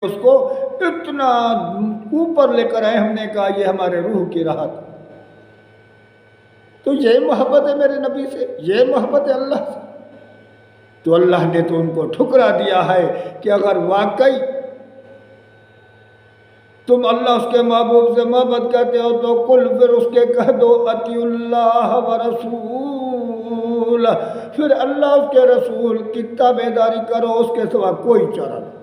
اس کو اتنا اوپر لے کر آئے، ہم نے کہا یہ ہمارے روح کی راحت۔ تو یہ محبت ہے میرے نبی سے، یہ محبت ہے اللہ سے۔ تو اللہ نے تو ان کو ٹھکرا دیا ہے کہ اگر واقعی تم اللہ اس کے محبوب سے محبت کرتے ہو تو کل پھر اس کے کہہ دو اطیعوا اللہ و رسول، پھر اللہ اس کے رسول کی تابعداری کرو، اس کے سوا کوئی چارہ نہیں۔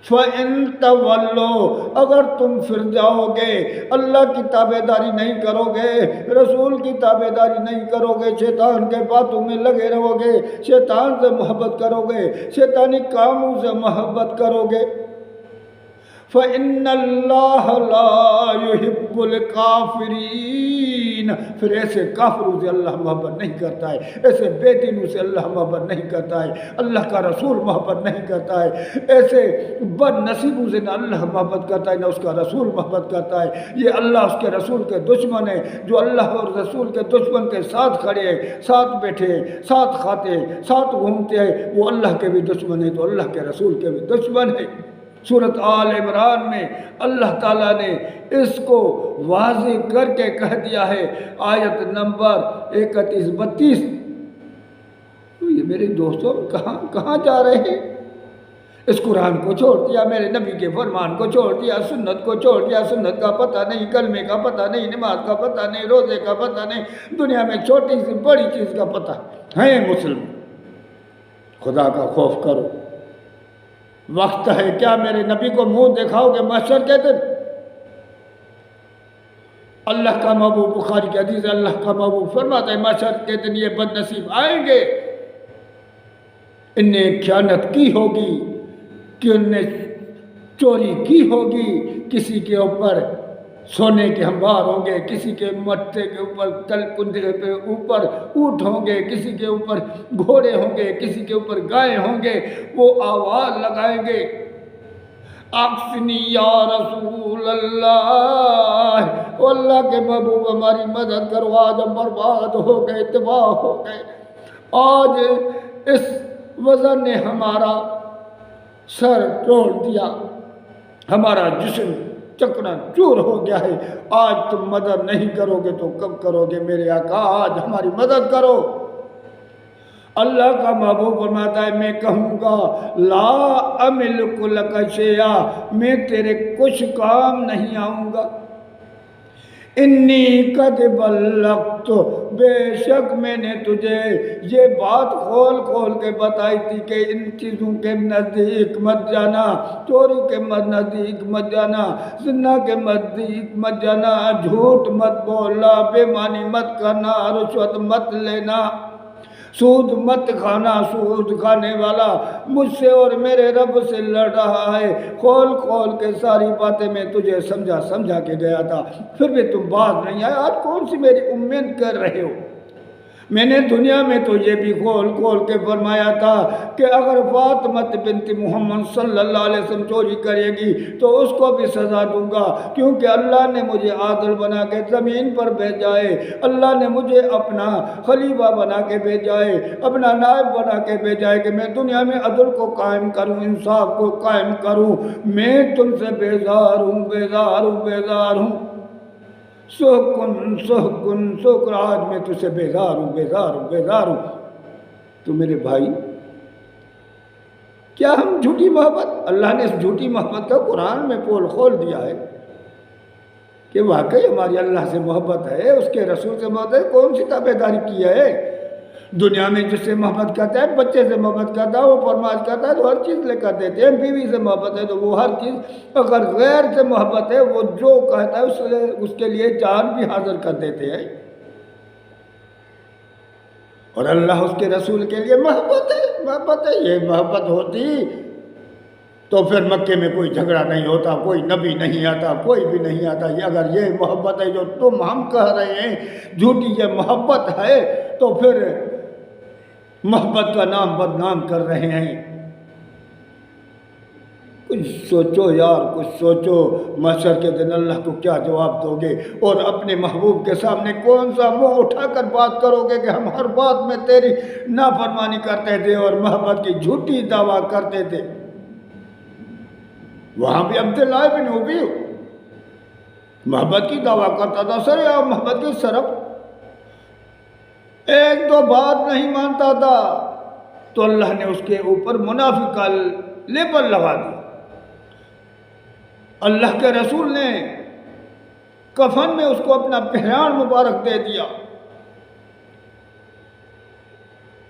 فَإِن تَوَلُّوا، اگر تم پھر جاؤ گے، اللہ کی تابعداری نہیں کرو گے، رسول کی تابعداری نہیں کرو گے، شیطان کے باتوں میں لگے رہو گے، شیطان سے محبت کرو گے، شیطانی کاموں سے محبت کرو گے، فَإِنَّ اللَّهَ لَا يُحِبُّ الْكَافِرِينَ، پھر ایسے کافروں سے اللہ محبت نہیں کرتا ہے، ایسے بے دینوں سے اللہ محبت نہیں کرتا ہے، اللہ کا رسول محبت نہیں کرتا ہے، ایسے بد نصیبوں سے نہ اللہ محبت کرتا ہے نہ اس کا رسول محبت کرتا ہے۔ یہ اللہ اس کے رسول کے دشمن ہے، جو اللہ اور رسول کے دشمن کے ساتھ کھڑے ہیں، ساتھ بیٹھے ہیں، ساتھ کھاتے ہیں، ساتھ گھومتے ہیں، وہ اللہ کے بھی دشمن ہیں تو اللہ کے رسول کے بھی دشمن ہیں۔ سورۃ آل عمران میں اللہ تعالیٰ نے اس کو واضح کر کے کہہ دیا ہے، آیت نمبر 31-32۔ تو یہ میرے دوستوں کہاں جا رہے ہیں؟ اس قرآن کو چھوڑ دیا، میرے نبی کے فرمان کو چھوڑ دیا، سنت کو چھوڑ دیا، سنت کا پتہ نہیں، کلمے کا پتہ نہیں، نماز کا پتہ نہیں، روزے کا پتہ نہیں، دنیا میں چھوٹی سی بڑی چیز کا پتہ ہے۔ مسلم، خدا کا خوف کرو، وقت ہے کیا میرے نبی کو منہ دکھاؤ گے محشر کے دن؟ اللہ کا محبوب، بخاری کی حدیث ہے، اللہ کا محبوب فرماتا ہے محشر کے دن یہ بد نصیب آئیں گے، ان نے خیانت کی ہوگی، کہ ان نے چوری کی ہوگی، کسی کے اوپر سونے کے انبار ہوں گے، کسی کے مٹھے کے اوپر کندھے پہ اوپر اونٹ ہوں گے، کسی کے اوپر گھوڑے ہوں گے، کسی کے اوپر گائے ہوں گے، وہ آواز لگائیں گے اقفنی یا رسول اللہ، اللہ کے محبوب ہماری مدد کرو، آج ہم برباد ہو گئے، تباہ ہو گئے، آج اس وزن نے ہمارا سر توڑ دیا، ہمارا جسم چکنا چور ہو گیا ہے، آج تم مدد نہیں کرو گے تو کب کرو گے میرے آقا؟ آج ہماری مدد کرو۔ اللہ کا محبوب فرماتا ہے میں کہوں گا لا املک لک شیئا، میں تیرے کچھ کام نہیں آؤں گا، انی قد بلغت، بے شک میں نے تجھے یہ بات کھول کھول کے بتائی تھی کہ ان چیزوں کے نزدیک مت جانا، چوری کے نزدیک مت جانا، زنا کے نزدیک مت جانا، جھوٹ مت بولنا، بے معنی مت کرنا، رشوت مت لینا، سود مت کھانا، سود کھانے والا مجھ سے اور میرے رب سے لڑ رہا ہے۔ کھول کھول کے ساری باتیں میں تجھے سمجھا کے گیا تھا، پھر بھی تم باز نہیں آئے، آج کون سی میری امید کر رہے ہو؟ میں نے دنیا میں تو یہ بھی کھول کھول کے فرمایا تھا کہ اگر فاطمہ بنت محمد صلی اللہ علیہ وسلم چوری کرے گی تو اس کو بھی سزا دوں گا، کیونکہ اللہ نے مجھے عادل بنا کے زمین پر بھیجا ہے، اللہ نے مجھے اپنا خلیفہ بنا کے بھیجا ہے، اپنا نائب بنا کے بھیجا ہے کہ میں دنیا میں عدل کو قائم کروں، انصاف کو قائم کروں۔ میں تم سے بیزار ہوں، بیزار ہوں، بیزار ہوں، سوکن آج میں تجھ سے بیزار ہوں، بیزار ہوں، بیزار ہوں۔ تو میرے بھائی، کیا ہم جھوٹی محبت، اللہ نے اس جھوٹی محبت کا قرآن میں پول کھول دیا ہے کہ واقعی ہماری اللہ سے محبت ہے، اس کے رسول سے محبت ہے، کون سی تابعداری کی ہے؟ دنیا میں جس سے محبت کرتا ہے، بچے سے محبت کرتا ہے، وہ فرماش کرتا ہے تو ہر چیز لے کر دیتے ہیں، بیوی سے محبت ہے تو وہ ہر چیز، اگر غیر سے محبت ہے وہ جو کہتا ہے اس کے لیے جان بھی حاضر کر دیتے ہیں، اور اللہ اس کے رسول کے لیے محبت ہے، محبت ہے۔ یہ محبت ہوتی تو پھر مکے میں کوئی جھگڑا نہیں ہوتا، کوئی نبی نہیں آتا، کوئی بھی نہیں آتا۔ اگر یہ محبت ہے جو ہم کہہ رہے ہیں جھوٹی یہ محبت ہے، تو پھر محبت کا نام بدنام کر رہے ہیں۔ کچھ سوچو یار، کچھ سوچو، محشر کے دن اللہ کو کیا جواب دو گے، اور اپنے محبوب کے سامنے کون سا منہ اٹھا کر بات کرو گے کہ ہم ہر بات میں تیری نافرمانی کرتے تھے اور محبت کی جھوٹی دعویٰ کرتے تھے۔ وہاں بھی عبداللہ بن ابی محبت کی دعویٰ کرتا تھا، سر یا محبت کی صرف ایک دو بات نہیں مانتا تھا تو اللہ نے اس کے اوپر منافق کا لیبل لگا دیا۔ اللہ کے رسول نے کفن میں اس کو اپنا پہراڑ مبارک دے دیا،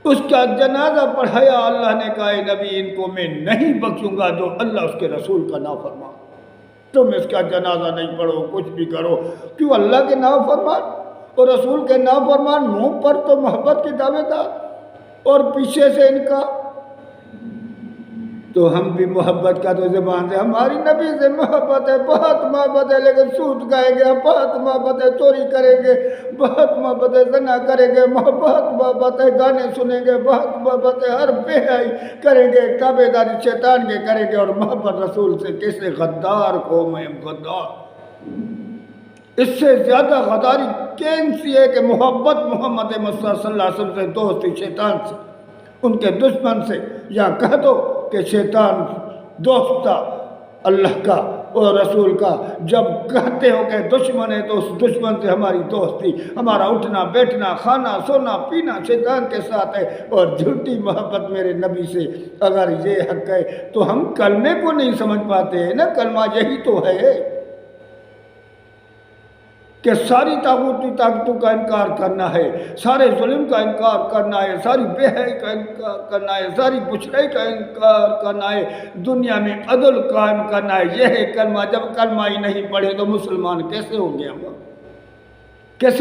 اس کا جنازہ پڑھایا۔ اللہ نے کہا اے نبی ان کو میں نہیں بخشوں گا جو اللہ اس کے رسول کا نافرمان، تم اس کا جنازہ نہیں پڑھو، کچھ بھی کرو، کیوں اللہ کے نافرمان اور رسول کے نافرمان، منہ پر تو محبت کی دعوے دار اور پیچھے سے ان کا۔ تو ہم بھی محبت کا تو زبان سے، ہماری نبی سے محبت ہے، بہت محبت ہے، لیکن سود گائیں گے، بہت محبت ہے، چوری کریں گے، بہت محبت ہے، زنا کریں گے، بہت محبت ہے، گانے سنیں گے، بہت محبت ہے، ہر بے حیائی کریں گے، تابع داری شیطان کے کریں گے، اور محبت رسول سے کیسے غدار قوم ہے، غدار۔ اس سے زیادہ غداری کون سی ہے کہ محبت محمد مصطفیٰ صلی اللہ علیہ وسلم سے، دوستی شیطان سے، ان کے دشمن سے، یا کہہ دو کہ شیطان دوست تھا اللہ کا اور رسول کا۔ جب کہتے ہو کہ دشمن ہے تو اس دشمن سے ہماری دوستی، ہمارا اٹھنا بیٹھنا کھانا سونا پینا شیطان کے ساتھ ہے، اور جھوٹی محبت میرے نبی سے اگر یہ حق ہے تو ہم کلمے کو نہیں سمجھ پاتے ہیں نا۔ کلمہ یہی تو ہے کہ ساری طاغوتی طاقتوں کا انکار کرنا ہے، سارے ظلم کا انکار کرنا ہے، ساری بے حیائی کا انکار کرنا ہے، ساری بچڑائی کا انکار کرنا ہے، دنیا میں عدل قائم کرنا ہے۔ یہ ہے کلمہ۔ جب کلمہ ہی نہیں پڑھے تو مسلمان کیسے ہوں گے ہم؟ کیسے